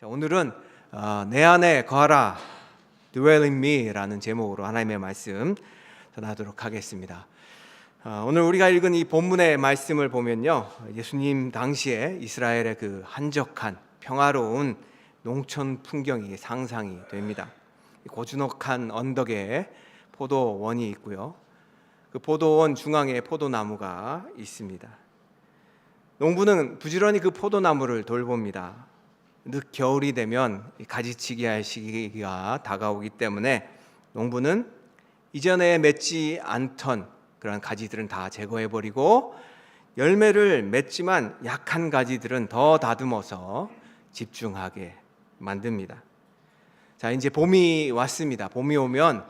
자, 오늘은 내 안에 거하라 Dwell in me라는 제목으로 하나님의 말씀 전하도록 하겠습니다. 오늘 우리가 읽은 이 본문의 말씀을 보면요, 예수님 당시에 이스라엘의 그 한적한 평화로운 농촌 풍경이 상상이 됩니다. 고즈넉한 언덕에 포도원이 있고요, 그 포도원 중앙에 포도나무가 있습니다. 농부는 부지런히 그 포도나무를 돌봅니다. 늦 겨울이 되면 가지치기 할 시기가 다가오기 때문에 농부는 이전에 맺지 않던 그런 가지들은 다 제거해버리고 열매를 맺지만 약한 가지들은 더 다듬어서 집중하게 만듭니다. 자, 이제 봄이 왔습니다. 봄이 오면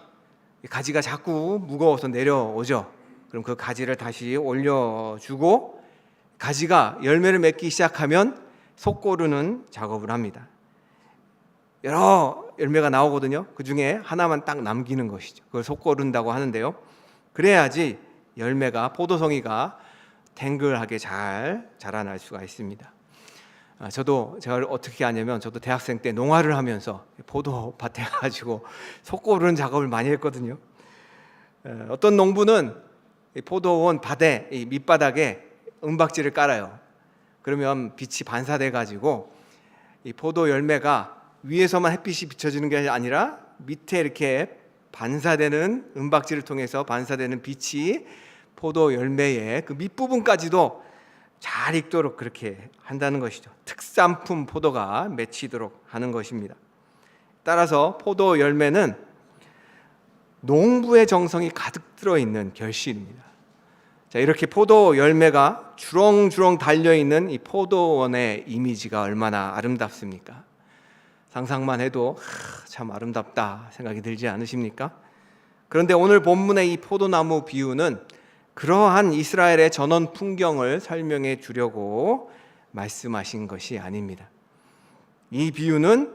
가지가 자꾸 무거워서 내려오죠. 그럼 그 가지를 다시 올려주고 가지가 열매를 맺기 시작하면 속 고르는 작업을 합니다. 여러 열매가 나오거든요. 그 중에 하나만 딱 남기는 것이죠. 그걸 속 고른다고 하는데요. 그래야지 열매가, 포도송이가 탱글하게 잘 자라날 수가 있습니다. 제가 어떻게 하냐면, 저도 대학생 때 농화를 하면서 포도밭에 가지고 속 고르는 작업을 많이 했거든요. 어떤 농부는 포도원 밭에, 이 밑바닥에 은박지를 깔아요. 그러면 빛이 반사돼 가지고 이 포도 열매가 위에서만 햇빛이 비춰지는 게 아니라 밑에 이렇게 반사되는 은박지를 통해서 반사되는 빛이 포도 열매의 그 밑부분까지도 잘 익도록 그렇게 한다는 것이죠. 특산품 포도가 맺히도록 하는 것입니다. 따라서 포도 열매는 농부의 정성이 가득 들어있는 결실입니다. 자, 이렇게 포도 열매가 주렁주렁 달려있는 이 포도원의 이미지가 얼마나 아름답습니까? 상상만 해도 참 아름답다 생각이 들지 않으십니까? 그런데 오늘 본문의 이 포도나무 비유는 그러한 이스라엘의 전원 풍경을 설명해 주려고 말씀하신 것이 아닙니다. 이 비유는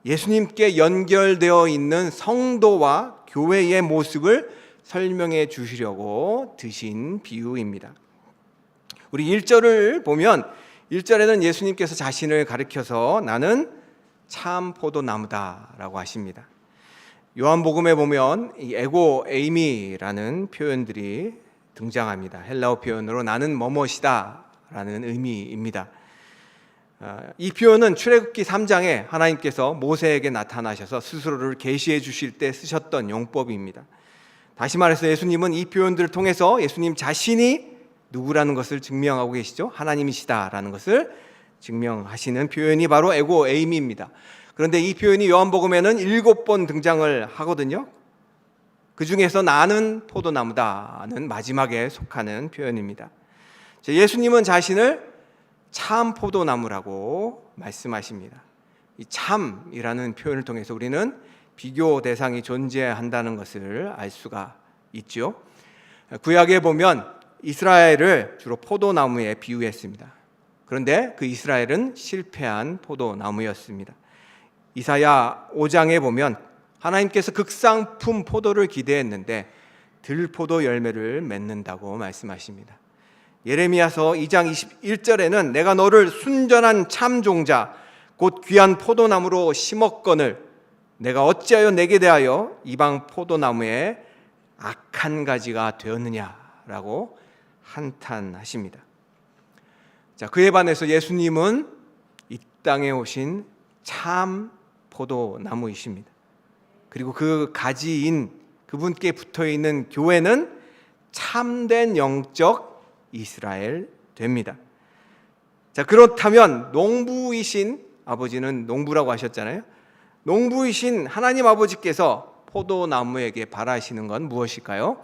예수님께 연결되어 있는 성도와 교회의 모습을 설명해 주시려고 드신 비유입니다. 우리 1절을 보면 1절에는 예수님께서 자신을 가리켜서 나는 참 포도나무다 라고 하십니다. 요한복음에 보면 이 에고 에이미라는 표현들이 등장합니다. 헬라어 표현으로 나는 뭐뭇이다 라는 의미입니다. 이 표현은 출애굽기 3장에 하나님께서 모세에게 나타나셔서 스스로를 계시해 주실 때 쓰셨던 용법입니다. 다시 말해서 예수님은 이 표현들을 통해서 예수님 자신이 누구라는 것을 증명하고 계시죠. 하나님이시다라는 것을 증명하시는 표현이 바로 에고 에이미입니다. 그런데 이 표현이 요한복음에는 7번 등장을 하거든요. 그 중에서 나는 포도나무다는 마지막에 속하는 표현입니다. 예수님은 자신을 참 포도나무라고 말씀하십니다. 이 참이라는 표현을 통해서 우리는 비교 대상이 존재한다는 것을 알 수가 있죠. 구약에 보면 이스라엘을 주로 포도나무에 비유했습니다. 그런데 그 이스라엘은 실패한 포도나무였습니다. 이사야 5장에 보면 하나님께서 극상품 포도를 기대했는데 들포도 열매를 맺는다고 말씀하십니다. 예레미야서 2장 21절에는 내가 너를 순전한 참종자 곧 귀한 포도나무로 심었거늘 내가 어찌하여 내게 대하여 이방 포도나무에 악한 가지가 되었느냐라고 한탄하십니다. 자, 그에 반해서 예수님은 이 땅에 오신 참 포도나무이십니다. 그리고 그 가지인 그분께 붙어 있는 교회는 참된 영적 이스라엘 됩니다. 자, 그렇다면 농부이신 아버지는 농부라고 하셨잖아요. 농부이신 하나님 아버지께서 포도나무에게 바라시는 건 무엇일까요?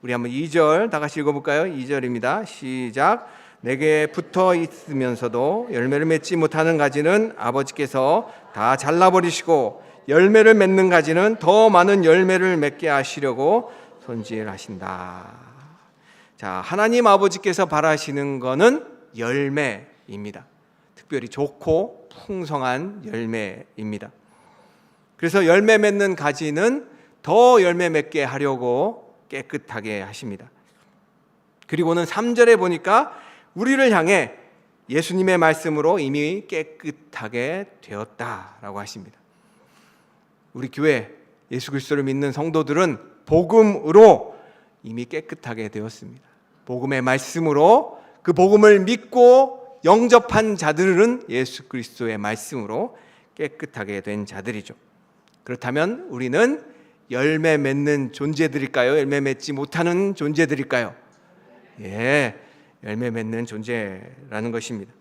우리 한번 2절 다 같이 읽어볼까요? 2절입니다. 시작. 내게 붙어 있으면서도 열매를 맺지 못하는 가지는 아버지께서 다 잘라버리시고 열매를 맺는 가지는 더 많은 열매를 맺게 하시려고 손질하신다. 자, 하나님 아버지께서 바라시는 거는 열매입니다. 특별히 좋고 풍성한 열매입니다. 그래서 열매 맺는 가지는 더 열매 맺게 하려고 깨끗하게 하십니다. 그리고는 3절에 보니까 우리를 향해 예수님의 말씀으로 이미 깨끗하게 되었다라고 하십니다. 우리 교회 예수 그리스도를 믿는 성도들은 복음으로 이미 깨끗하게 되었습니다. 복음의 말씀으로, 그 복음을 믿고 영접한 자들은 예수 그리스도의 말씀으로 깨끗하게 된 자들이죠. 그렇다면 우리는 열매 맺는 존재들일까요? 열매 맺지 못하는 존재들일까요? 예, 열매 맺는 존재라는 것입니다.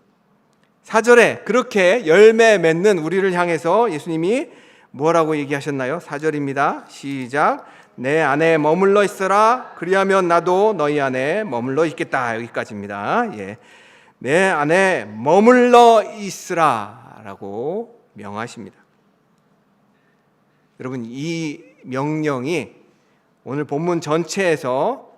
4절에 그렇게 열매 맺는 우리를 향해서 예수님이 뭐라고 얘기하셨나요? 4절입니다. 시작. 내 안에 머물러 있어라. 그리하면 나도 너희 안에 머물러 있겠다. 여기까지입니다. 예, 내 안에 머물러 있으라 라고 명하십니다. 여러분, 이 명령이 오늘 본문 전체에서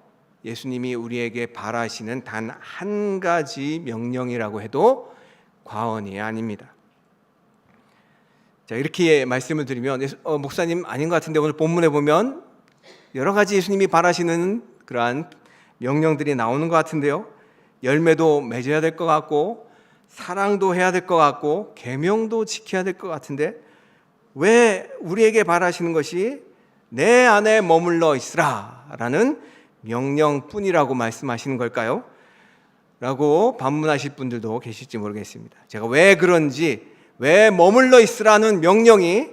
예수님이 우리에게 바라시는 단 한 가지 명령이라고 해도 과언이 아닙니다. 자, 이렇게 말씀을 드리면 목사님 아닌 것 같은데 오늘 본문에 보면 여러 가지 예수님이 바라시는 그러한 명령들이 나오는 것 같은데요. 열매도 맺어야 될 것 같고 사랑도 해야 될 것 같고 계명도 지켜야 될 것 같은데 왜 우리에게 바라시는 것이 내 안에 머물러 있으라 라는 명령뿐이라고 말씀하시는 걸까요? 라고 반문하실 분들도 계실지 모르겠습니다. 제가 왜 그런지, 왜 머물러 있으라는 명령이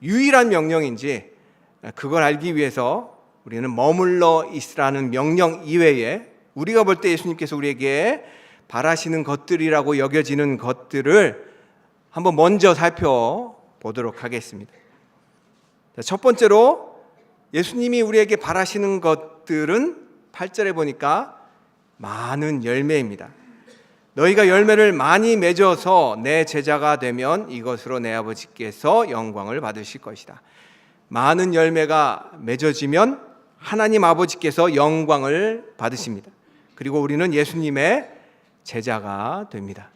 유일한 명령인지 그걸 알기 위해서 우리는 머물러 있으라는 명령 이외에 우리가 볼 때 예수님께서 우리에게 바라시는 것들이라고 여겨지는 것들을 한번 먼저 살펴보도록 하겠습니다. 첫 번째로 예수님이 우리에게 바라시는 것들은 8절에 보니까 많은 열매입니다. 너희가 열매를 많이 맺어서 내 제자가 되면 이것으로 내 아버지께서 영광을 받으실 것이다. 많은 열매가 맺어지면 하나님 아버지께서 영광을 받으십니다. 그리고 우리는 예수님의 제자가 됩니다.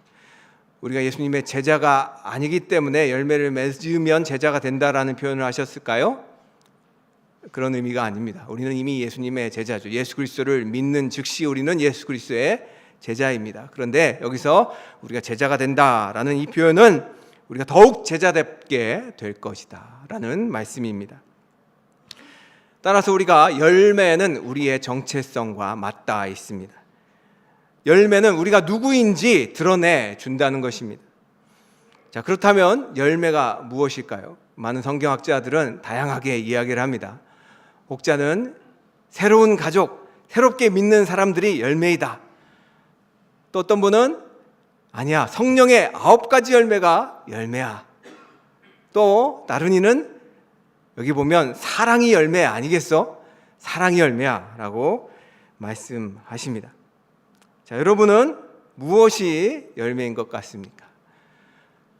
우리가 예수님의 제자가 아니기 때문에 열매를 맺으면 제자가 된다라는 표현을 하셨을까요? 그런 의미가 아닙니다. 우리는 이미 예수님의 제자죠. 예수 그리스도를 믿는 즉시 우리는 예수 그리스도의 제자입니다. 그런데 여기서 우리가 제자가 된다라는 이 표현은 우리가 더욱 제자답게 될 것이다 라는 말씀입니다. 따라서 우리가 열매는 우리의 정체성과 맞닿아 있습니다. 열매는 우리가 누구인지 드러내 준다는 것입니다. 자, 그렇다면 열매가 무엇일까요? 많은 성경학자들은 다양하게 이야기를 합니다. 혹자는 새로운 가족, 새롭게 믿는 사람들이 열매이다. 또 어떤 분은 아니야, 성령의 9가지 열매가 열매야. 또 다른 이는 여기 보면 사랑이 열매 아니겠어? 사랑이 열매야 라고 말씀하십니다. 자, 여러분은 무엇이 열매인 것 같습니까?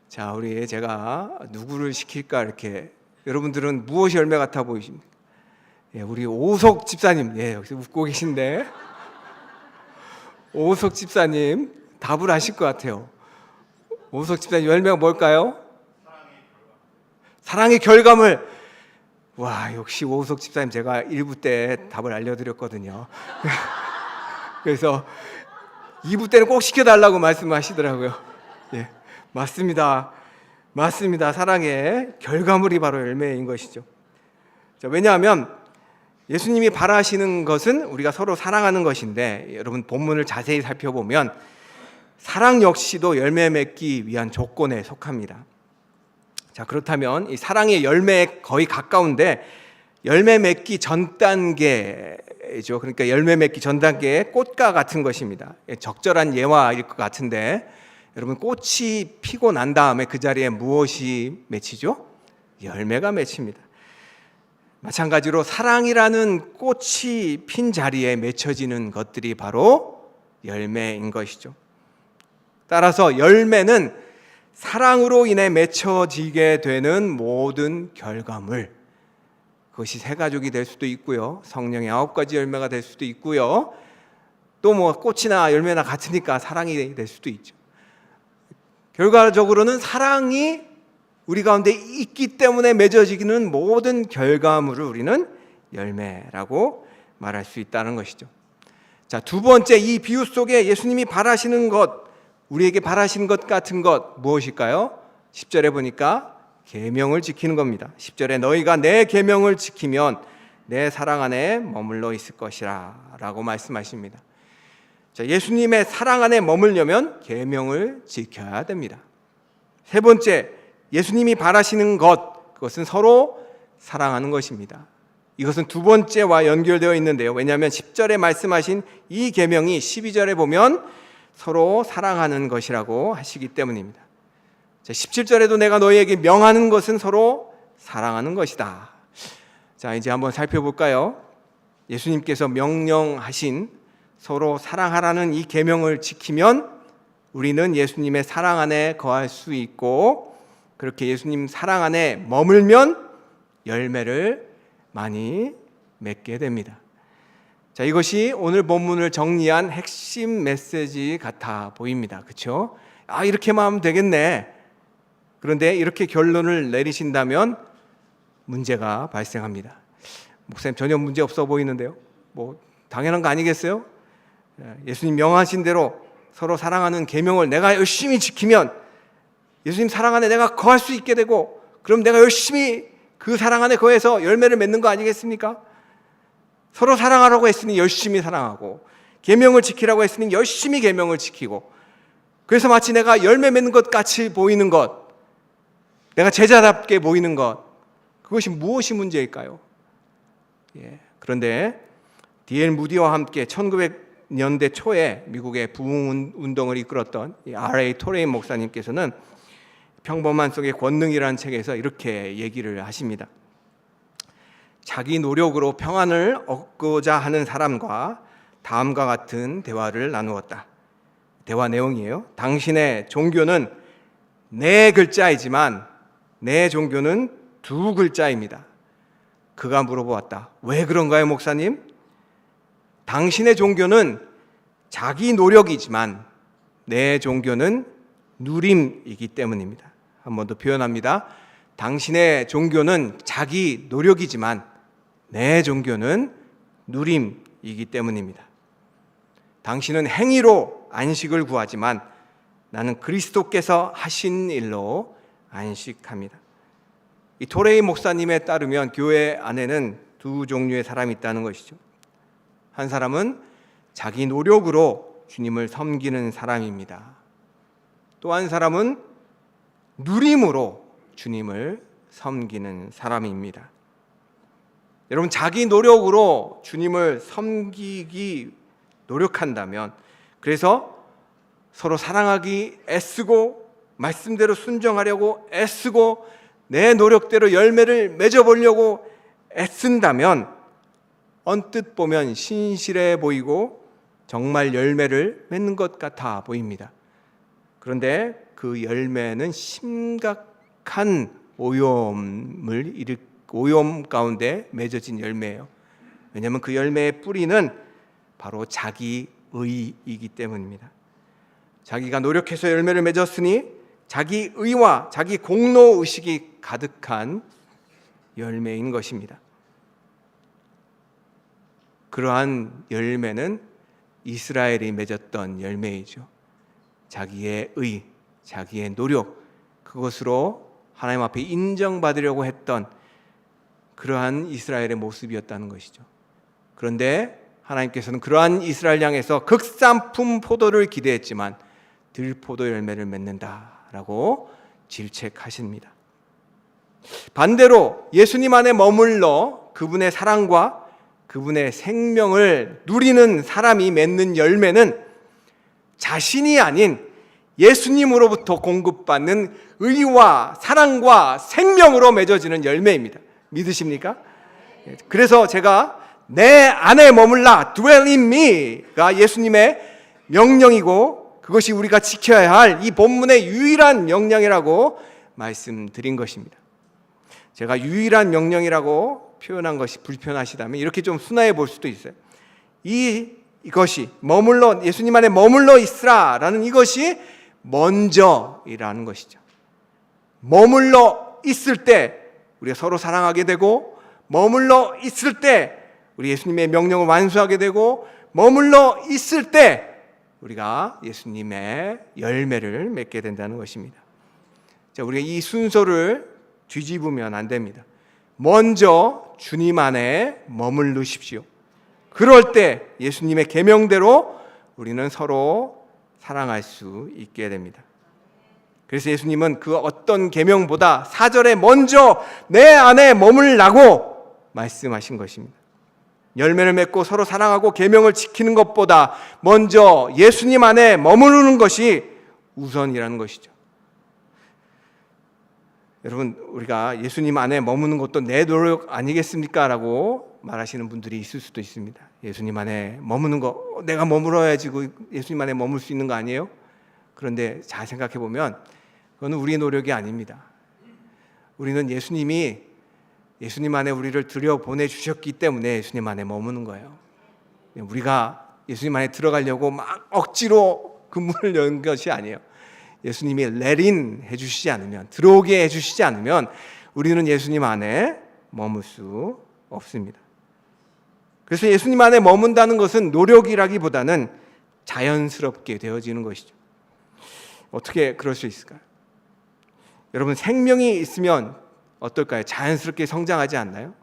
자, 제가 누구를 시킬까 이렇게 여러분들은 무엇이 열매 같아 보이십니까? 예, 우리 오석 집사님, 예, 여기서 웃고 계신데 오석 집사님 답을 아실 것 같아요. 오석 집사님 열매가 뭘까요? 사랑의 결과물. 와, 역시 오석 집사님 제가 1부 때 답을 알려드렸거든요. 그래서 2부 때는 꼭 시켜달라고 말씀하시더라고요. 예, 맞습니다. 사랑의 결과물이 바로 열매인 것이죠. 자, 왜냐하면 예수님이 바라시는 것은 우리가 서로 사랑하는 것인데 여러분 본문을 자세히 살펴보면 사랑 역시도 열매 맺기 위한 조건에 속합니다. 자, 그렇다면 이 사랑의 열매에 거의 가까운데 열매 맺기 전 단계죠. 그러니까 열매 맺기 전 단계의 꽃과 같은 것입니다. 적절한 예화일 것 같은데 여러분 꽃이 피고 난 다음에 그 자리에 무엇이 맺히죠? 열매가 맺힙니다. 마찬가지로 사랑이라는 꽃이 핀 자리에 맺혀지는 것들이 바로 열매인 것이죠. 따라서 열매는 사랑으로 인해 맺혀지게 되는 모든 결과물, 그것이 새 가족이 될 수도 있고요, 성령의 9가지 열매가 될 수도 있고요, 또 뭐 꽃이나 열매나 같으니까 사랑이 될 수도 있죠. 결과적으로는 사랑이 우리 가운데 있기 때문에 맺어지는 모든 결과물을 우리는 열매라고 말할 수 있다는 것이죠. 자, 두 번째, 이 비유 속에 예수님이 바라시는 것, 우리에게 바라시는 것 같은 것 무엇일까요? 10절에 보니까 계명을 지키는 겁니다. 10절에 너희가 내 계명을 지키면 내 사랑 안에 머물러 있을 것이라 라고 말씀하십니다. 자, 예수님의 사랑 안에 머물려면 계명을 지켜야 됩니다. 세 번째, 예수님이 바라시는 것, 그것은 서로 사랑하는 것입니다. 이것은 두 번째와 연결되어 있는데요. 왜냐하면 10절에 말씀하신 이 계명이 12절에 보면 서로 사랑하는 것이라고 하시기 때문입니다. 17절에도 내가 너희에게 명하는 것은 서로 사랑하는 것이다. 자, 이제 한번 살펴볼까요? 예수님께서 명령하신 서로 사랑하라는 이 계명을 지키면 우리는 예수님의 사랑 안에 거할 수 있고, 그렇게 예수님 사랑 안에 머물면 열매를 많이 맺게 됩니다. 자, 이것이 오늘 본문을 정리한 핵심 메시지 같아 보입니다. 그렇죠? 아, 이렇게만 하면 되겠네. 그런데 이렇게 결론을 내리신다면 문제가 발생합니다. 목사님, 전혀 문제 없어 보이는데요. 뭐 당연한 거 아니겠어요? 예수님 명하신 대로 서로 사랑하는 계명을 내가 열심히 지키면 예수님 사랑 안에 내가 거할 수 있게 되고, 그럼 내가 열심히 그 사랑 안에 거해서 열매를 맺는 거 아니겠습니까? 서로 사랑하라고 했으니 열심히 사랑하고, 계명을 지키라고 했으니 열심히 계명을 지키고, 그래서 마치 내가 열매 맺는 것 같이 보이는 것, 내가 제자답게 보이는 것, 그것이 무엇이 문제일까요? 그런데 D.L. 무디와 함께 1900년대 초에 미국의 부흥운동을 이끌었던 R.A. 토레인 목사님께서는 평범한 속의 권능이라는 책에서 이렇게 얘기를 하십니다. 자기 노력으로 평안을 얻고자 하는 사람과 다음과 같은 대화를 나누었다. 대화 내용이에요. 당신의 종교는 네 글자이지만 내 종교는 두 글자입니다. 그가 물어보았다. 왜 그런가요, 목사님? 당신의 종교는 자기 노력이지만 내 종교는 누림이기 때문입니다. 한 번 더 표현합니다. 당신의 종교는 자기 노력이지만 내 종교는 누림이기 때문입니다. 당신은 행위로 안식을 구하지만 나는 그리스도께서 하신 일로 안식합니다. 이 토레이 목사님에 따르면 교회 안에는 두 종류의 사람이 있다는 것이죠. 한 사람은 자기 노력으로 주님을 섬기는 사람입니다. 또 한 사람은 누림으로 주님을 섬기는 사람입니다. 여러분, 자기 노력으로 주님을 섬기기 노력한다면, 그래서 서로 사랑하기 애쓰고 말씀대로 순종하려고 애쓰고 내 노력대로 열매를 맺어보려고 애쓴다면 언뜻 보면 신실해 보이고 정말 열매를 맺는 것 같아 보입니다. 그런데 그 열매는 심각한 오염 가운데 맺어진 열매예요. 왜냐하면 그 열매의 뿌리는 바로 자기의이기 때문입니다. 자기가 노력해서 열매를 맺었으니 자기 의와 자기 공로 의식이 가득한 열매인 것입니다. 그러한 열매는 이스라엘이 맺었던 열매이죠. 자기의 의, 자기의 노력, 그것으로 하나님 앞에 인정받으려고 했던 그러한 이스라엘의 모습이었다는 것이죠. 그런데 하나님께서는 그러한 이스라엘 향해서 극산품 포도를 기대했지만 들포도 열매를 맺는다라고 질책하십니다. 반대로 예수님 안에 머물러 그분의 사랑과 그분의 생명을 누리는 사람이 맺는 열매는 자신이 아닌 예수님으로부터 공급받는 의와 사랑과 생명으로 맺어지는 열매입니다. 믿으십니까? 그래서 제가 내 안에 머물라, dwell in me가 예수님의 명령이고 그것이 우리가 지켜야 할 이 본문의 유일한 명령이라고 말씀드린 것입니다. 제가 유일한 명령이라고 표현한 것이 불편하시다면 이렇게 좀 순화해 볼 수도 있어요. 이것이 머물러 예수님 안에 머물러 있으라라는 이것이 먼저이라는 것이죠. 머물러 있을 때 우리가 서로 사랑하게 되고, 머물러 있을 때 우리 예수님의 명령을 완수하게 되고, 머물러 있을 때 우리가 예수님의 열매를 맺게 된다는 것입니다. 자, 우리가 이 순서를 뒤집으면 안 됩니다. 먼저 주님 안에 머물르십시오. 그럴 때 예수님의 계명대로 우리는 서로 사랑할 수 있게 됩니다. 그래서 예수님은 그 어떤 계명보다 4절에 먼저 내 안에 머물라고 말씀하신 것입니다. 열매를 맺고 서로 사랑하고 계명을 지키는 것보다 먼저 예수님 안에 머무르는 것이 우선이라는 것이죠. 여러분, 우리가 예수님 안에 머무는 것도 내 노력 아니겠습니까? 라고 말하시는 분들이 있을 수도 있습니다. 예수님 안에 머무는 거, 내가 머물어야지 예수님 안에 머물 수 있는 거 아니에요? 그런데 잘 생각해 보면 그건 우리의 노력이 아닙니다. 우리는 예수님 안에 우리를 들여보내주셨기 때문에 예수님 안에 머무는 거예요. 우리가 예수님 안에 들어가려고 막 억지로 그 문을 연 것이 아니에요. 예수님이 let in 해주시지 않으면, 들어오게 해주시지 않으면 우리는 예수님 안에 머물 수 없습니다. 그래서 예수님 안에 머문다는 것은 노력이라기보다는 자연스럽게 되어지는 것이죠. 어떻게 그럴 수 있을까요? 여러분, 생명이 있으면 어떨까요? 자연스럽게 성장하지 않나요?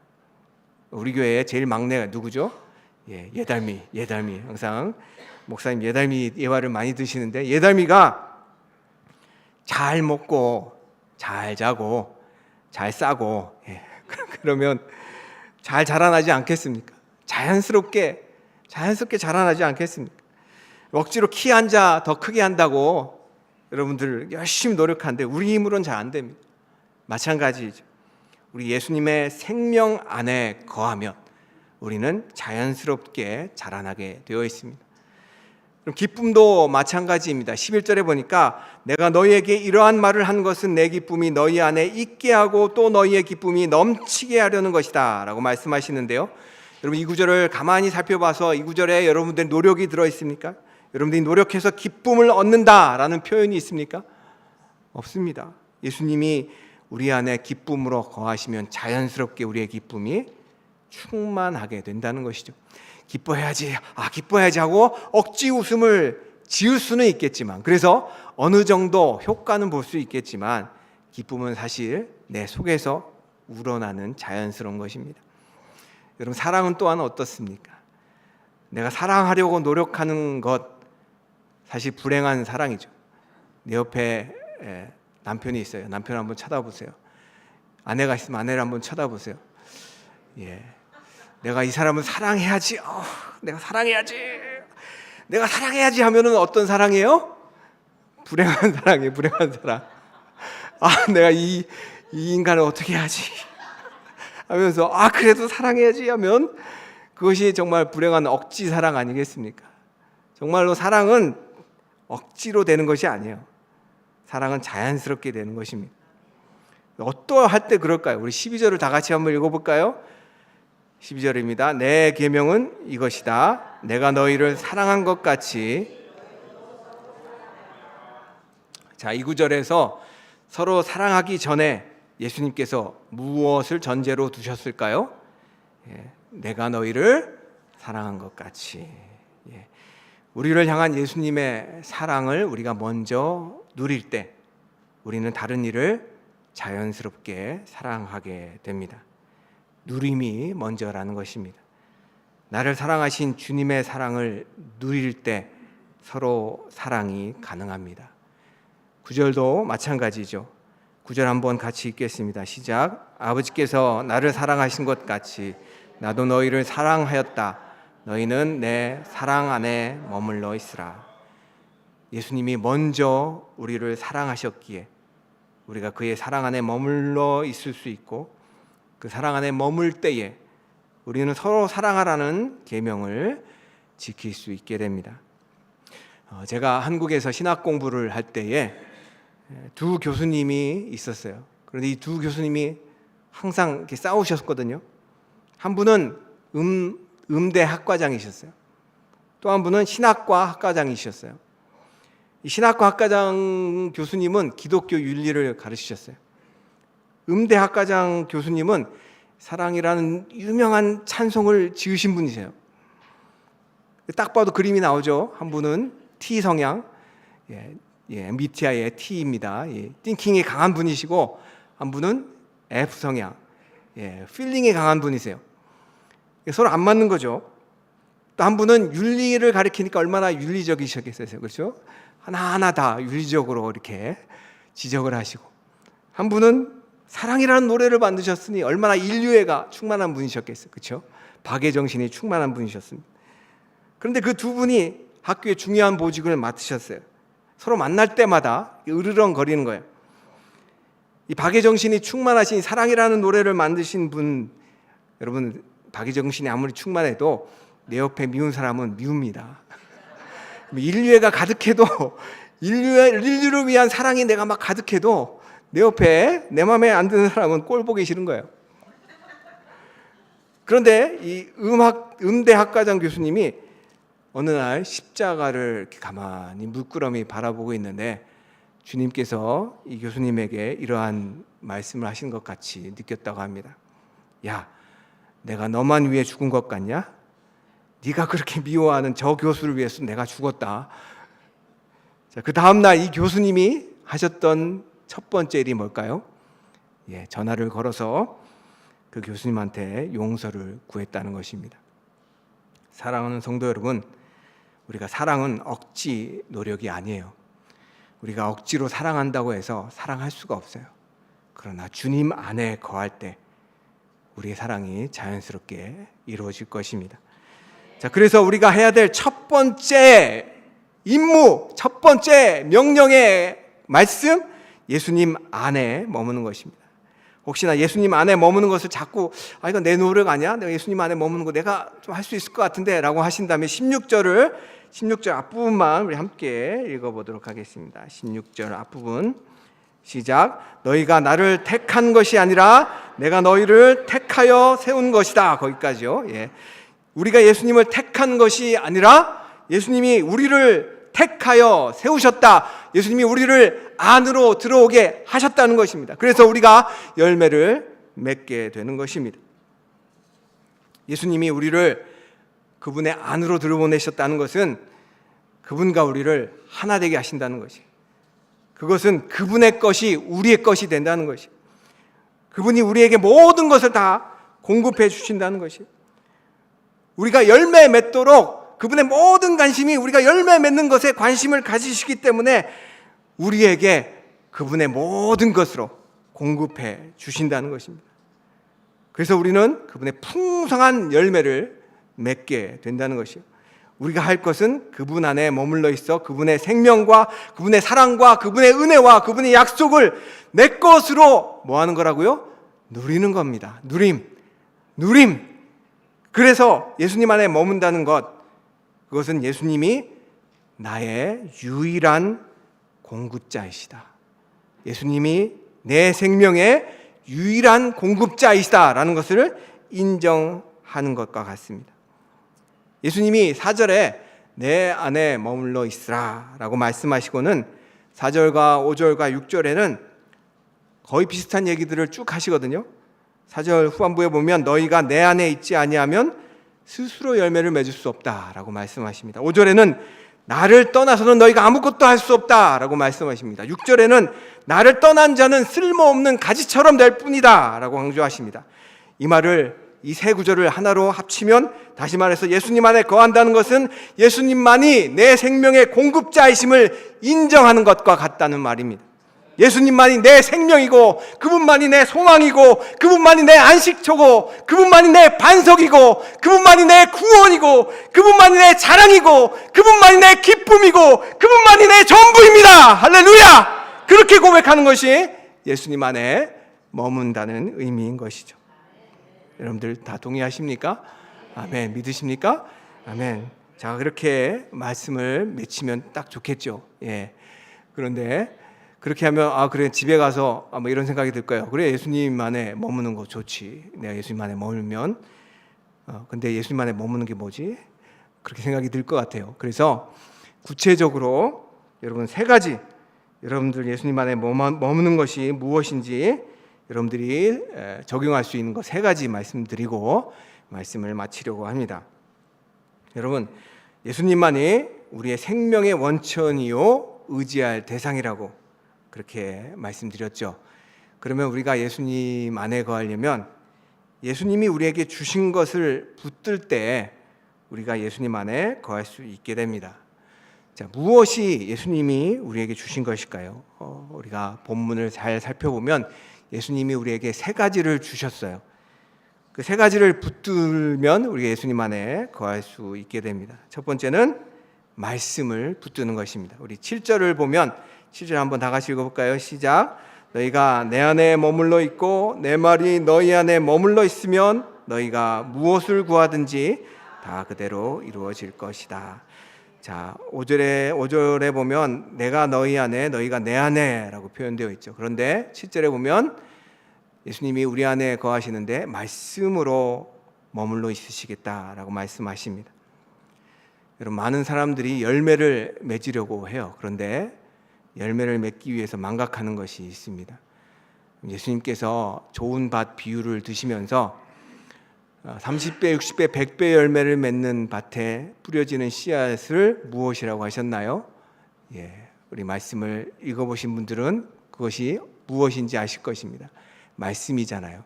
우리 교회의 제일 막내가 누구죠? 예달미. 항상 목사님 예달미 예화를 많이 드시는데, 예달미가 잘 먹고 잘 자고 잘 싸고 그러면 잘 자라나지 않겠습니까? 자연스럽게 자라나지 않겠습니까? 억지로 키 한 자 더 크게 한다고 여러분들 열심히 노력하는데 우리 힘으로는 잘 안 됩니다. 마찬가지죠. 우리 예수님의 생명 안에 거하면 우리는 자연스럽게 자라나게 되어 있습니다. 그럼 기쁨도 마찬가지입니다. 11절에 보니까 내가 너희에게 이러한 말을 한 것은 내 기쁨이 너희 안에 있게 하고 또 너희의 기쁨이 넘치게 하려는 것이다 라고 말씀하시는데요. 여러분, 이 구절을 가만히 살펴봐서 이 구절에 여러분들의 노력이 들어있습니까? 여러분들이 노력해서 기쁨을 얻는다라는 표현이 있습니까? 없습니다. 예수님이 우리 안에 기쁨으로 거하시면 자연스럽게 우리의 기쁨이 충만하게 된다는 것이죠. 기뻐해야지 하고 억지 웃음을 지을 수는 있겠지만, 그래서 어느 정도 효과는 볼 수 있겠지만 기쁨은 사실 내 속에서 우러나는 자연스러운 것입니다. 여러분, 사랑은 또한 어떻습니까? 내가 사랑하려고 노력하는 것, 사실 불행한 사랑이죠. 내 옆에 남편이 있어요. 남편 한번 쳐다보세요. 아내가 있으면 아내를 한번 쳐다보세요. 내가 이 사람을 사랑해야지. 내가 사랑해야지 하면은 어떤 사랑이에요? 불행한 사랑이에요. 불행한 사랑. 내가 이 인간을 어떻게 해야지 하면서 그래도 사랑해야지 하면 그것이 정말 불행한 억지 사랑 아니겠습니까? 정말로 사랑은 억지로 되는 것이 아니에요. 사랑은 자연스럽게 되는 것입니다. 어떠할 때 그럴까요? 우리 12절을 다 같이 한번 읽어볼까요? 12절입니다. 내 계명은 이것이다. 내가 너희를 사랑한 것 같이. 자, 이 구절에서 서로 사랑하기 전에 예수님께서 무엇을 전제로 두셨을까요? 내가 너희를 사랑한 것 같이. 우리를 향한 예수님의 사랑을 우리가 먼저 누릴 때 우리는 다른 이를 자연스럽게 사랑하게 됩니다. 누림이 먼저라는 것입니다. 나를 사랑하신 주님의 사랑을 누릴 때 서로 사랑이 가능합니다. 9절도 마찬가지죠. 9절 한번 같이 읽겠습니다. 시작. 아버지께서 나를 사랑하신 것 같이 나도 너희를 사랑하였다. 너희는 내 사랑 안에 머물러 있으라. 예수님이 먼저 우리를 사랑하셨기에 우리가 그의 사랑 안에 머물러 있을 수 있고, 그 사랑 안에 머물 때에 우리는 서로 사랑하라는 계명을 지킬 수 있게 됩니다. 제가 한국에서 신학 공부를 할 때에 두 교수님이 있었어요. 그런데 이 두 교수님이 항상 이렇게 싸우셨거든요. 한 분은 음대 학과장이셨어요. 또 한 분은 신학과 학과장이셨어요. 이 신학과 학과장 교수님은 기독교 윤리를 가르치셨어요. 음대 학과장 교수님은 사랑이라는 유명한 찬송을 지으신 분이세요. 딱 봐도 그림이 나오죠. 한 분은 T 성향, MBTI의 T입니다. 띵킹이 강한 분이시고 한 분은 F 성향, 필링이 강한 분이세요. 서로 안 맞는 거죠. 또 한 분은 윤리를 가리키니까 얼마나 윤리적이셨겠어요, 그렇죠? 하나하나 다 윤리적으로 이렇게 지적을 하시고, 한 분은 사랑이라는 노래를 만드셨으니 얼마나 인류애가 충만한 분이셨겠어요, 그렇죠? 박애 정신이 충만한 분이셨습니다. 그런데 그 두 분이 학교에 중요한 보직을 맡으셨어요. 서로 만날 때마다 으르렁거리는 거예요. 이 박애 정신이 충만하신 사랑이라는 노래를 만드신 분, 여러분, 박애 정신이 아무리 충만해도 내 옆에 미운 사람은 미웁니다. 인류애가 가득해도, 인류를 위한 사랑이 내가 막 가득해도 내 옆에 내 마음에 안 드는 사람은 꼴 보기 싫은 거예요. 그런데 이 음대학과장 교수님이 어느 날 십자가를 이렇게 가만히 물끄러미 바라보고 있는데 주님께서 이 교수님에게 이러한 말씀을 하신 것 같이 느꼈다고 합니다. 야, 내가 너만 위해 죽은 것 같냐? 네가 그렇게 미워하는 저 교수를 위해서 내가 죽었다. 자, 그 다음날 이 교수님이 하셨던 첫 번째 일이 뭘까요? 전화를 걸어서 그 교수님한테 용서를 구했다는 것입니다. 사랑하는 성도 여러분, 우리가 사랑은 억지 노력이 아니에요. 우리가 억지로 사랑한다고 해서 사랑할 수가 없어요. 그러나 주님 안에 거할 때 우리의 사랑이 자연스럽게 이루어질 것입니다. 자, 그래서 우리가 해야 될 첫 번째 임무, 첫 번째 명령의 말씀, 예수님 안에 머무는 것입니다. 혹시나 예수님 안에 머무는 것을 자꾸 이건 내 노력 아니야? 내가 예수님 안에 머무는 거 내가 좀 할 수 있을 것 같은데 라고 하신다면 16절 앞부분만 우리 함께 읽어보도록 하겠습니다. 16절 앞부분 시작. 너희가 나를 택한 것이 아니라 내가 너희를 택하여 세운 것이다. 거기까지요. 우리가 예수님을 택한 것이 아니라 예수님이 우리를 택하여 세우셨다. 예수님이 우리를 안으로 들어오게 하셨다는 것입니다. 그래서 우리가 열매를 맺게 되는 것입니다. 예수님이 우리를 그분의 안으로 들어보내셨다는 것은 그분과 우리를 하나 되게 하신다는 것이에요. 그것은 그분의 것이 우리의 것이 된다는 것이에요. 그분이 우리에게 모든 것을 다 공급해 주신다는 것이에요. 우리가 열매 맺도록 그분의 모든 관심이 우리가 열매 맺는 것에 관심을 가지시기 때문에 우리에게 그분의 모든 것으로 공급해 주신다는 것입니다. 그래서 우리는 그분의 풍성한 열매를 맺게 된다는 것이에요. 우리가 할 것은 그분 안에 머물러 있어 그분의 생명과 그분의 사랑과 그분의 은혜와 그분의 약속을 내 것으로 뭐 하는 거라고요? 누리는 겁니다. 누림. 그래서 예수님 안에 머문다는 것, 그것은 예수님이 나의 유일한 공급자이시다. 예수님이 내 생명의 유일한 공급자이시다라는 것을 인정하는 것과 같습니다. 예수님이 4절에 내 안에 머물러 있으라 라고 말씀하시고는 4절과 5절과 6절에는 거의 비슷한 얘기들을 쭉 하시거든요. 4절 후반부에 보면 너희가 내 안에 있지 아니하면 스스로 열매를 맺을 수 없다라고 말씀하십니다. 5절에는 나를 떠나서는 너희가 아무것도 할 수 없다라고 말씀하십니다. 6절에는 나를 떠난 자는 쓸모없는 가지처럼 될 뿐이다라고 강조하십니다. 이 말을 이 세 구절을 하나로 합치면 다시 말해서 예수님 안에 거한다는 것은 예수님만이 내 생명의 공급자이심을 인정하는 것과 같다는 말입니다. 예수님만이 내 생명이고 그분만이 내 소망이고 그분만이 내 안식처고 그분만이 내 반석이고 그분만이 내 구원이고 그분만이 내 자랑이고 그분만이 내 기쁨이고 그분만이 내 전부입니다. 할렐루야! 그렇게 고백하는 것이 예수님 안에 머문다는 의미인 것이죠. 여러분들 다 동의하십니까? 아멘. 믿으십니까? 아멘. 자, 그렇게 말씀을 맺히면 딱 좋겠죠. 그런데 그렇게 하면 그래 집에 가서 뭐 이런 생각이 들 거예요. 그래 예수님 안에 머무는 거 좋지. 내가 예수님 안에 머물면 근데 예수님 안에 머무는 게 뭐지? 그렇게 생각이 들 것 같아요. 그래서 구체적으로 여러분 세 가지 여러분들 예수님 안에 머무는 것이 무엇인지 여러분들이 적용할 수 있는 것 세 가지 말씀드리고 말씀을 마치려고 합니다. 여러분 예수님만이 우리의 생명의 원천이요 의지할 대상이라고 그렇게 말씀드렸죠. 그러면 우리가 예수님 안에 거하려면 예수님이 우리에게 주신 것을 붙들 때 우리가 예수님 안에 거할 수 있게 됩니다. 자, 무엇이 예수님이 우리에게 주신 것일까요? 우리가 본문을 잘 살펴보면 예수님이 우리에게 세 가지를 주셨어요. 그 세 가지를 붙들면 우리가 예수님 안에 거할 수 있게 됩니다. 첫 번째는 말씀을 붙드는 것입니다. 우리 7절을 보면 7절 한번 다 같이 읽어볼까요? 시작. 너희가 내 안에 머물러 있고 내 말이 너희 안에 머물러 있으면 너희가 무엇을 구하든지 다 그대로 이루어질 것이다. 자, 5절에 보면 내가 너희 안에 너희가 내 안에 라고 표현되어 있죠. 그런데 7절에 보면 예수님이 우리 안에 거하시는데 말씀으로 머물러 있으시겠다라고 말씀하십니다. 여러분, 많은 사람들이 열매를 맺으려고 해요. 그런데 열매를 맺기 위해서 망각하는 것이 있습니다. 예수님께서 좋은 밭 비유를 드시면서 30배, 60배, 100배 열매를 맺는 밭에 뿌려지는 씨앗을 무엇이라고 하셨나요? 우리 말씀을 읽어보신 분들은 그것이 무엇인지 아실 것입니다. 말씀이잖아요.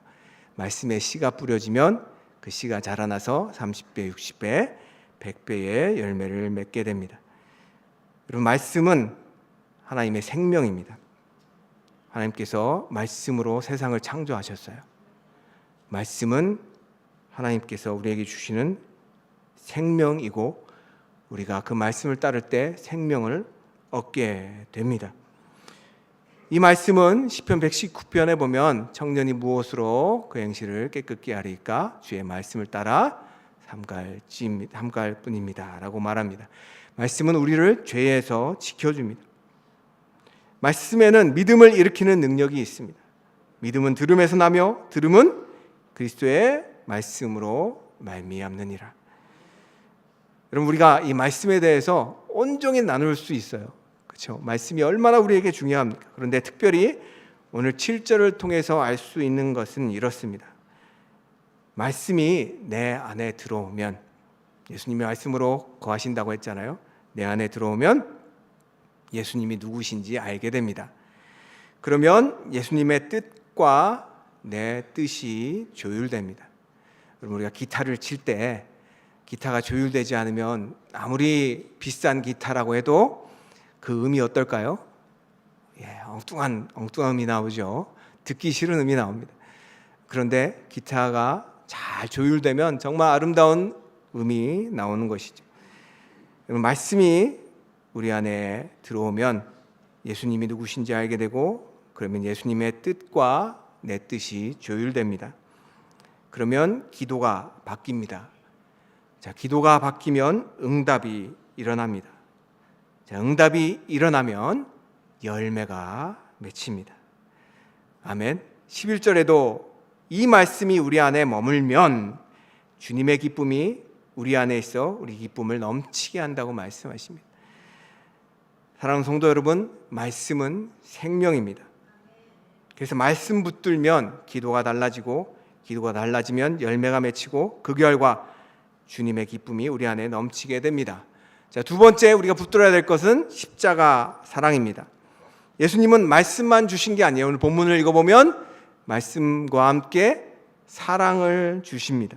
말씀에 씨가 뿌려지면 그 씨가 자라나서 30배, 60배, 100배의 열매를 맺게 됩니다. 여러분, 말씀은 하나님의 생명입니다. 하나님께서 말씀으로 세상을 창조하셨어요. 말씀은 하나님께서 우리에게 주시는 생명이고 우리가 그 말씀을 따를 때 생명을 얻게 됩니다. 이 말씀은 시편 119편에 보면 청년이 무엇으로 그 행실을 깨끗게 하리까 주의 말씀을 따라 삼갈 뿐입니다 라고 말합니다. 말씀은 우리를 죄에서 지켜줍니다. 말씀에는 믿음을 일으키는 능력이 있습니다. 믿음은 들음에서 나며 들음은 그리스도의 말씀으로 말미암느니라. 여러분, 우리가 이 말씀에 대해서 온종일 나눌 수 있어요. 그렇죠? 말씀이 얼마나 우리에게 중요합니까? 그런데 특별히 오늘 7절을 통해서 알 수 있는 것은 이렇습니다. 말씀이 내 안에 들어오면, 예수님이 말씀으로 거하신다고 했잖아요. 내 안에 들어오면 예수님이 누구신지 알게 됩니다. 그러면 예수님의 뜻과 내 뜻이 조율됩니다. 여러분, 우리가 기타를 칠 때 기타가 조율되지 않으면 아무리 비싼 기타라고 해도 그 음이 어떨까요? 엉뚱한 음이 나오죠. 듣기 싫은 음이 나옵니다. 그런데 기타가 잘 조율되면 정말 아름다운 음이 나오는 것이죠. 여러분, 말씀이 우리 안에 들어오면 예수님이 누구신지 알게 되고, 그러면 예수님의 뜻과 내 뜻이 조율됩니다. 그러면 기도가 바뀝니다. 자, 기도가 바뀌면 응답이 일어납니다. 자, 응답이 일어나면 열매가 맺힙니다. 아멘. 11절에도 이 말씀이 우리 안에 머물면 주님의 기쁨이 우리 안에 있어 우리 기쁨을 넘치게 한다고 말씀하십니다. 사랑하는 성도 여러분, 말씀은 생명입니다. 그래서 말씀 붙들면 기도가 달라지고, 기도가 달라지면 열매가 맺히고, 그 결과 주님의 기쁨이 우리 안에 넘치게 됩니다. 자, 두 번째 우리가 붙들어야 될 것은 십자가 사랑입니다. 예수님은 말씀만 주신 게 아니에요. 오늘 본문을 읽어보면 말씀과 함께 사랑을 주십니다.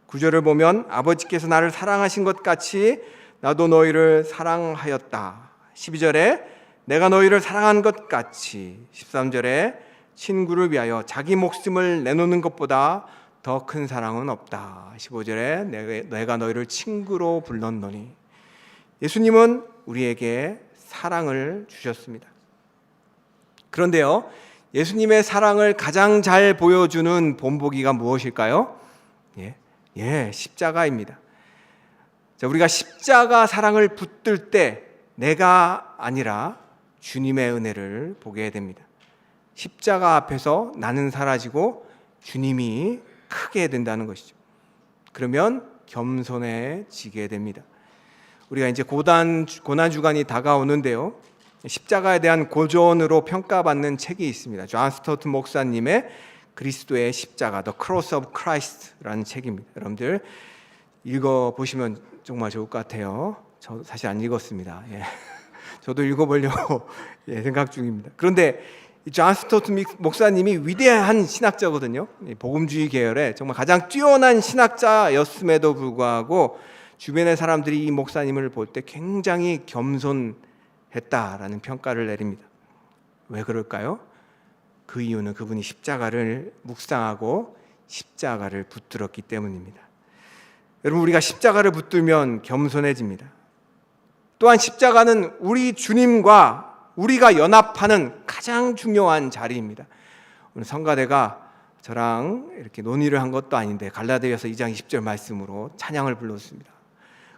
9절을 보면 아버지께서 나를 사랑하신 것 같이 나도 너희를 사랑하였다. 12절에 내가 너희를 사랑한 것 같이, 13절에 친구를 위하여 자기 목숨을 내놓는 것보다 더 큰 사랑은 없다. 15절에 내가 너희를 친구로 불렀노니. 예수님은 우리에게 사랑을 주셨습니다. 그런데요, 예수님의 사랑을 가장 잘 보여주는 본보기가 무엇일까요? 십자가입니다. 자, 우리가 십자가 사랑을 붙들 때 내가 아니라 주님의 은혜를 보게 됩니다. 십자가 앞에서 나는 사라지고 주님이 크게 된다는 것이죠. 그러면 겸손해지게 됩니다. 우리가 이제 고난주간이 다가오는데요, 십자가에 대한 고전으로 평가받는 책이 있습니다. 존 스토트 목사님의 그리스도의 십자가, The Cross of Christ라는 책입니다. 여러분들 읽어보시면 정말 좋을 것 같아요. 저 사실 안 읽었습니다. 예. 저도 읽어보려고 생각 중입니다. 그런데 존 스토트 목사님이 위대한 신학자거든요. 복음주의 계열의 정말 가장 뛰어난 신학자였음에도 불구하고 주변의 사람들이 이 목사님을 볼 때 굉장히 겸손했다라는 평가를 내립니다. 왜 그럴까요? 그 이유는 그분이 십자가를 묵상하고 십자가를 붙들었기 때문입니다. 여러분, 우리가 십자가를 붙들면 겸손해집니다. 또한 십자가는 우리 주님과 우리가 연합하는 가장 중요한 자리입니다. 오늘 성가대가 저랑 이렇게 논의를 한 것도 아닌데 갈라디아서 2장 20절 말씀으로 찬양을 불렀습니다.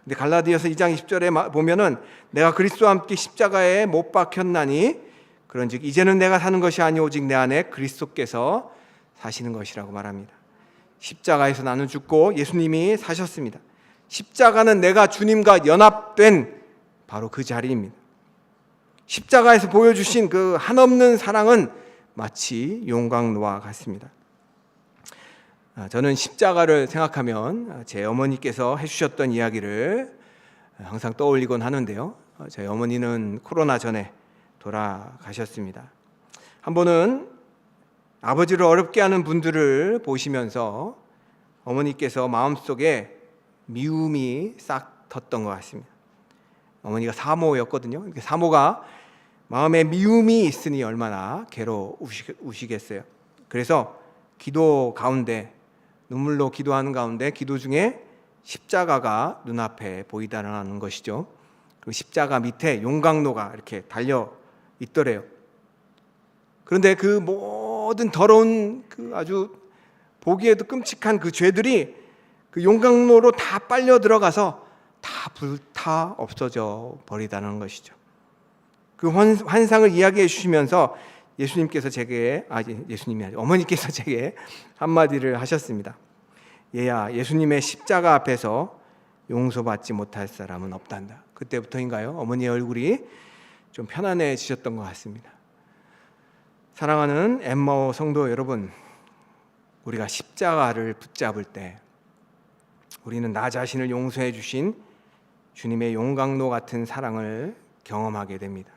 근데 갈라디아서 2장 20절에 보면은 내가 그리스도와 함께 십자가에 못 박혔나니 그런즉 이제는 내가 사는 것이 아니 오직 내 안에 그리스도께서 사시는 것이라고 말합니다. 십자가에서 나는 죽고 예수님이 사셨습니다. 십자가는 내가 주님과 연합된 바로 그 자리입니다. 십자가에서 보여주신 그 한없는 사랑은 마치 용광로와 같습니다. 저는 십자가를 생각하면 제 어머니께서 해주셨던 이야기를 항상 떠올리곤 하는데요. 저희 어머니는 코로나 전에 돌아가셨습니다. 한 번은 아버지를 어렵게 하는 분들을 보시면서 어머니께서 마음속에 미움이 싹 텄던 것 같습니다. 어머니가 사모였거든요. 사모가 마음에 미움이 있으니 얼마나 괴로우시겠어요. 그래서 기도 가운데, 눈물로 기도하는 가운데 기도 중에 십자가가 눈앞에 보이다라는 것이죠. 그리고 십자가 밑에 용광로가 이렇게 달려 있더래요. 그런데 그 모든 더러운 그 아주 보기에도 끔찍한 그 죄들이 그 용광로로 다 빨려 들어가서 다 불타 없어져 버리다는 것이죠. 그 환상을 이야기해 주시면서 예수님께서 제게 예수님이 아니라 어머니께서 제게 한마디를 하셨습니다. 얘야, 예수님의 십자가 앞에서 용서받지 못할 사람은 없단다. 그때부터인가요? 어머니의 얼굴이 좀 편안해지셨던 것 같습니다. 사랑하는 엠마오 성도 여러분, 우리가 십자가를 붙잡을 때 우리는 나 자신을 용서해 주신 주님의 용광로 같은 사랑을 경험하게 됩니다.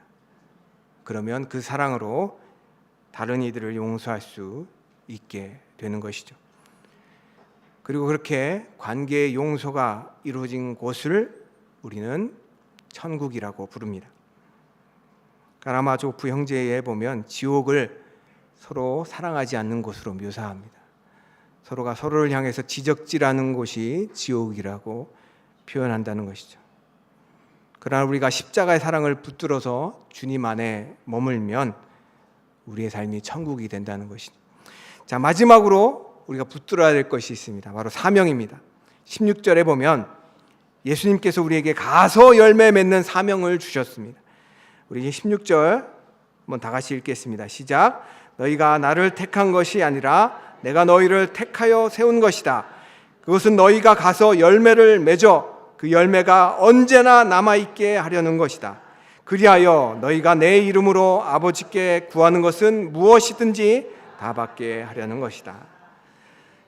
그러면 그 사랑으로 다른 이들을 용서할 수 있게 되는 것이죠. 그리고 그렇게 관계의 용서가 이루어진 곳을 우리는 천국이라고 부릅니다. 카라마조프 형제에 보면 지옥을 서로 사랑하지 않는 곳으로 묘사합니다. 서로가 서로를 향해서 지적질하는 곳이 지옥이라고 표현한다는 것이죠. 그러나 우리가 십자가의 사랑을 붙들어서 주님 안에 머물면 우리의 삶이 천국이 된다는 것이죠. 자, 마지막으로 우리가 붙들어야 될 것이 있습니다. 바로 사명입니다. 16절에 보면 예수님께서 우리에게 가서 열매 맺는 사명을 주셨습니다. 우리 이제 16절 한번 다 같이 읽겠습니다. 시작. 너희가 나를 택한 것이 아니라 내가 너희를 택하여 세운 것이다. 그것은 너희가 가서 열매를 맺어 그 열매가 언제나 남아있게 하려는 것이다. 그리하여 너희가 내 이름으로 아버지께 구하는 것은 무엇이든지 다 받게 하려는 것이다.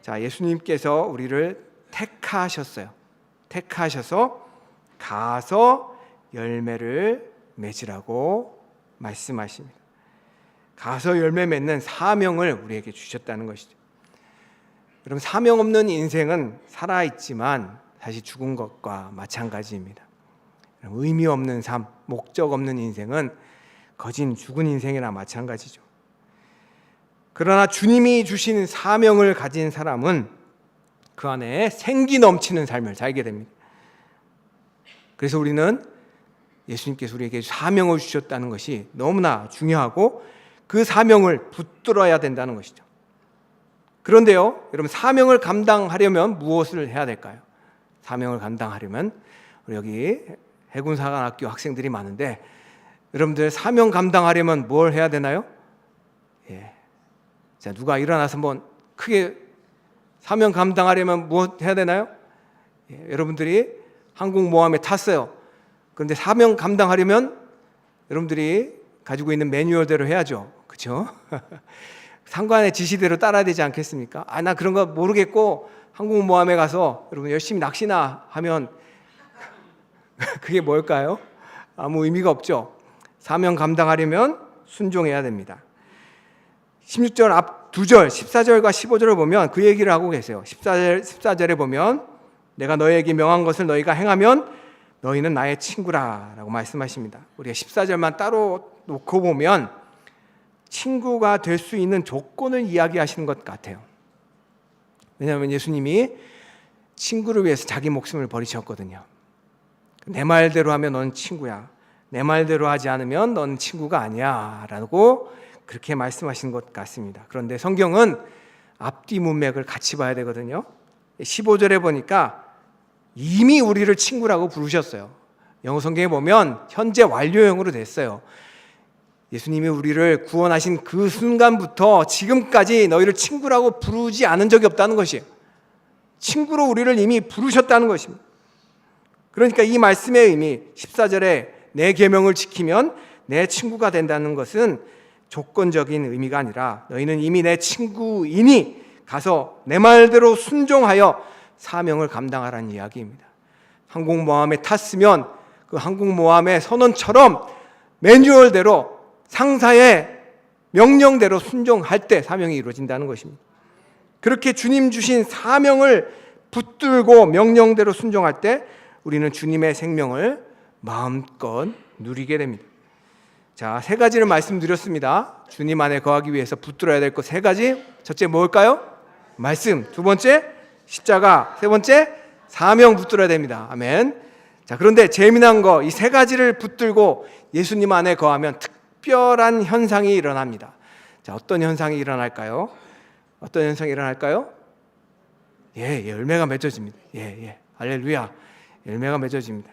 자, 예수님께서 우리를 택하셨어요. 택하셔서 가서 열매를 맺으라고 말씀하십니다. 가서 열매 맺는 사명을 우리에게 주셨다는 것이죠. 여러분, 사명 없는 인생은 살아있지만 사실 죽은 것과 마찬가지입니다. 의미 없는 삶, 목적 없는 인생은 거진 죽은 인생이나 마찬가지죠. 그러나 주님이 주신 사명을 가진 사람은 그 안에 생기 넘치는 삶을 살게 됩니다. 그래서 우리는 예수님께서 우리에게 사명을 주셨다는 것이 너무나 중요하고 그 사명을 붙들어야 된다는 것이죠. 그런데요, 여러분, 사명을 감당하려면 무엇을 해야 될까요? 사명을 감당하려면 우리 여기 해군사관학교 학생들이 많은데 여러분들 사명 감당하려면 뭘 해야 되나요? 자, 누가 일어나서 한번 크게 사명 감당하려면 무엇 해야 되나요? 여러분들이 항공모함에 탔어요. 그런데 사명 감당하려면 여러분들이 가지고 있는 매뉴얼대로 해야죠. 그렇죠? 상관의 지시대로 따라야 되지 않겠습니까? 나 그런 거 모르겠고 항공모함에 가서 여러분 열심히 낚시나 하면 그게 뭘까요? 아무 의미가 없죠. 사명 감당하려면 순종해야 됩니다. 16절 앞 2절 14절과 15절을 보면 그 얘기를 하고 계세요. 14절에 보면 내가 너희에게 명한 것을 너희가 행하면 너희는 나의 친구라 라고 말씀하십니다. 우리가 14절만 따로 놓고 보면 친구가 될 수 있는 조건을 이야기하시는 것 같아요. 왜냐하면 예수님이 친구를 위해서 자기 목숨을 버리셨거든요. 내 말대로 하면 넌 친구야, 내 말대로 하지 않으면 넌 친구가 아니야 라고 그렇게 말씀하신 것 같습니다. 그런데 성경은 앞뒤 문맥을 같이 봐야 되거든요. 15절에 보니까 이미 우리를 친구라고 부르셨어요. 영어 성경에 보면 현재 완료형으로 됐어요. 예수님이 우리를 구원하신 그 순간부터 지금까지 너희를 친구라고 부르지 않은 적이 없다는 것이에요. 친구로 우리를 이미 부르셨다는 것입니다. 그러니까 이 말씀의 의미, 14절에 내 계명을 지키면 내 친구가 된다는 것은 조건적인 의미가 아니라 너희는 이미 내 친구이니 가서 내 말대로 순종하여 사명을 감당하라는 이야기입니다. 항공모함에 탔으면 그 항공모함의 선언처럼 매뉴얼대로 상사의 명령대로 순종할 때 사명이 이루어진다는 것입니다. 그렇게 주님 주신 사명을 붙들고 명령대로 순종할 때 우리는 주님의 생명을 마음껏 누리게 됩니다. 자, 3가지를 말씀드렸습니다. 주님 안에 거하기 위해서 붙들어야 될 것 3가지. 첫째 뭘까요? 말씀. 2번째 십자가. 3번째 사명 붙들어야 됩니다. 아멘. 자, 그런데 재미난 거 이 3가지를 붙들고 예수님 안에 거하면 특별한 현상이 일어납니다. 자, 어떤 현상이 일어날까요? 어떤 현상이 일어날까요? 열매가 맺어집니다. 할렐루야. 열매가 맺어집니다.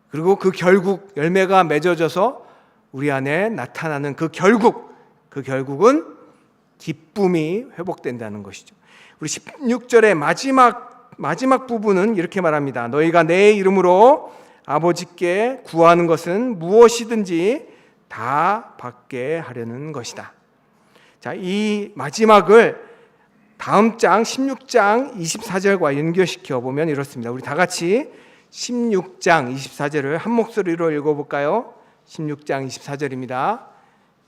그리고 그 결국 열매가 맺어져서 우리 안에 나타나는 그 결국은 기쁨이 회복된다는 것이죠. 우리 16절의 마지막 부분은 이렇게 말합니다. 너희가 내 이름으로 아버지께 구하는 것은 무엇이든지 다 받게 하려는 것이다. 자, 이 마지막을 다음 장 16장 24절과 연결시켜 보면 이렇습니다. 우리 다 같이 16장 24절을 한 목소리로 읽어볼까요? 16장 24절입니다.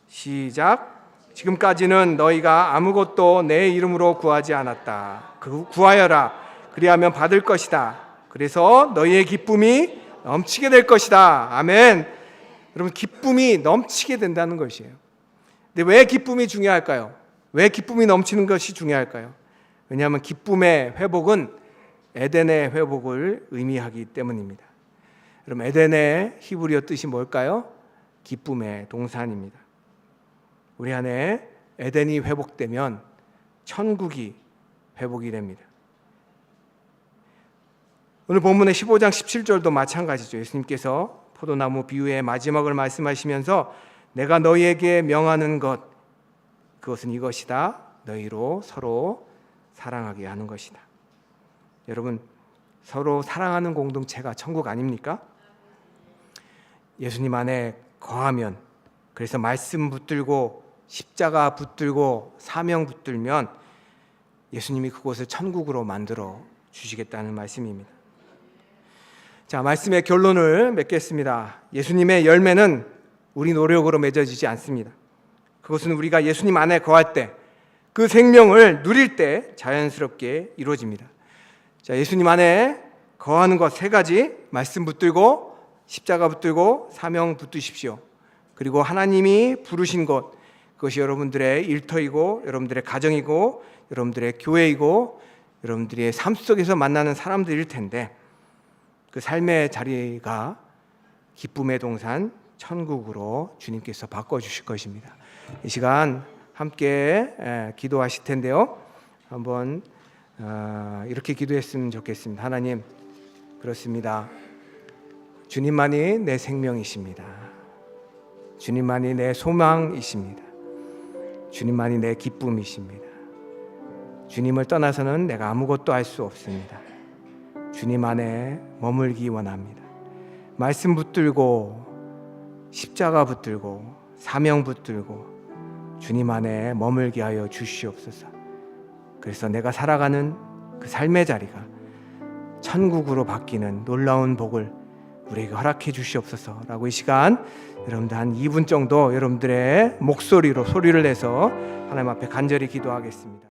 시작. 지금까지는 너희가 아무것도 내 이름으로 구하지 않았다. 구하여라. 그리하면 받을 것이다. 그래서 너희의 기쁨이 넘치게 될 것이다. 아멘. 여러분, 기쁨이 넘치게 된다는 것이에요. 근데 왜 기쁨이 중요할까요? 왜 기쁨이 넘치는 것이 중요할까요? 왜냐하면 기쁨의 회복은 에덴의 회복을 의미하기 때문입니다. 그럼 에덴의 히브리어 뜻이 뭘까요? 기쁨의 동산입니다. 우리 안에 에덴이 회복되면 천국이 회복이 됩니다. 오늘 본문의 15장 17절도 마찬가지죠. 예수님께서 포도나무 비유의 마지막을 말씀하시면서 내가 너희에게 명하는 것, 그것은 이것이다. 너희로 서로 사랑하게 하는 것이다. 여러분, 서로 사랑하는 공동체가 천국 아닙니까? 예수님 안에 거하면, 그래서 말씀 붙들고 십자가 붙들고 사명 붙들면 예수님이 그곳을 천국으로 만들어 주시겠다는 말씀입니다. 자, 말씀의 결론을 맺겠습니다. 예수님의 열매는 우리 노력으로 맺어지지 않습니다. 그것은 우리가 예수님 안에 거할 때, 그 생명을 누릴 때 자연스럽게 이루어집니다. 자, 예수님 안에 거하는 것 3가지, 말씀 붙들고 십자가 붙들고 사명 붙드십시오. 그리고 하나님이 부르신 것, 그것이 여러분들의 일터이고 여러분들의 가정이고 여러분들의 교회이고 여러분들의 삶 속에서 만나는 사람들일 텐데, 그 삶의 자리가 기쁨의 동산 천국으로 주님께서 바꿔주실 것입니다. 이 시간 함께 기도하실 텐데요, 한번 이렇게 기도했으면 좋겠습니다. 하나님, 그렇습니다. 주님만이 내 생명이십니다. 주님만이 내 소망이십니다. 주님만이 내 기쁨이십니다. 주님을 떠나서는 내가 아무것도 할 수 없습니다. 주님 안에 머물기 원합니다. 말씀 붙들고 십자가 붙들고 사명 붙들고 주님 안에 머물게 하여 주시옵소서. 그래서 내가 살아가는 그 삶의 자리가 천국으로 바뀌는 놀라운 복을 우리에게 허락해 주시옵소서라고 이 시간 여러분들 한 2분 정도 여러분들의 목소리로 소리를 내서 하나님 앞에 간절히 기도하겠습니다.